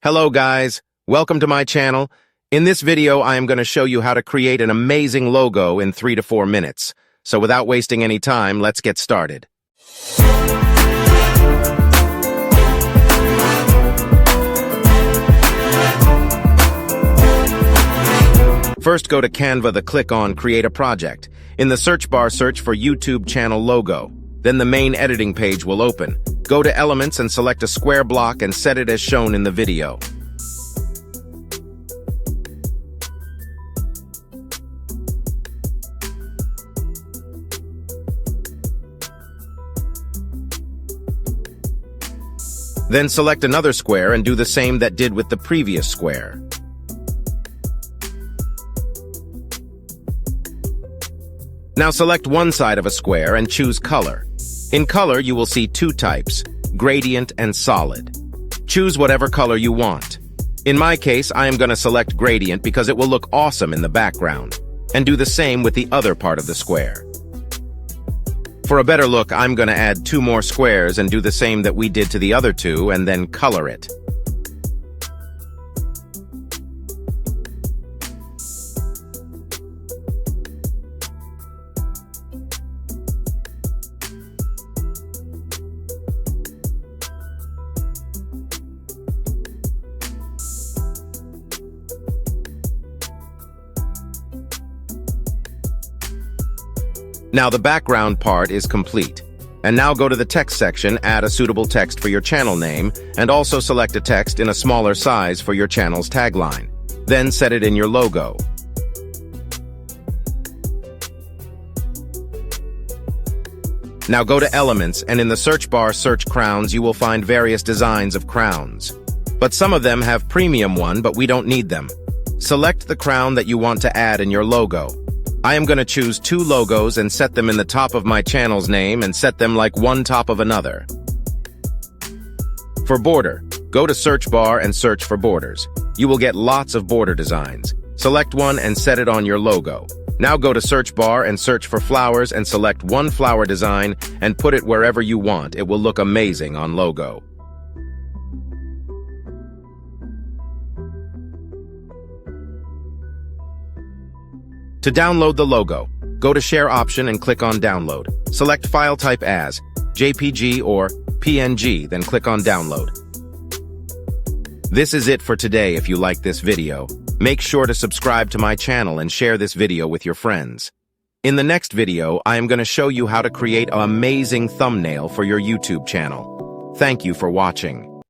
Hello guys, welcome to my channel. In this video, I am going to show you how to create an amazing logo in 3 to 4 minutes. So without wasting any time, let's get started. First, go to Canva, click on Create a Project. In the search bar, search for YouTube channel logo. Then the main editing page will open. Go to Elements and select a square block and set it as shown in the video. Then select another square and do the same that did with the previous square. Now select one side of a square and choose color. In color, you will see two types, gradient and solid. Choose whatever color you want. In my case, I am going to select gradient because it will look awesome in the background. And do the same with the other part of the square. For a better look, I'm going to add 2 more squares and do the same that we did to the other 2 and then color it. Now the background part is complete. And now go to the text section, add a suitable text for your channel name, and also select a text in a smaller size for your channel's tagline. Then set it in your logo. Now go to Elements, and in the search bar search crowns. You will find various designs of crowns. But some of them have premium one, but we don't need them. Select the crown that you want to add in your logo. I am going to choose 2 logos and set them in the top of my channel's name and set them like one top of another. For border, go to search bar and search for borders. You will get lots of border designs. Select one and set it on your logo. Now go to search bar and search for flowers and select one flower design and put it wherever you want. It will look amazing on logo. To download the logo, go to Share option and click on Download. Select file type as JPG or PNG, then click on Download. This is it for today. If you like this video, make sure to subscribe to my channel and share this video with your friends. In the next video, I am going to show you how to create an amazing thumbnail for your YouTube channel. Thank you for watching.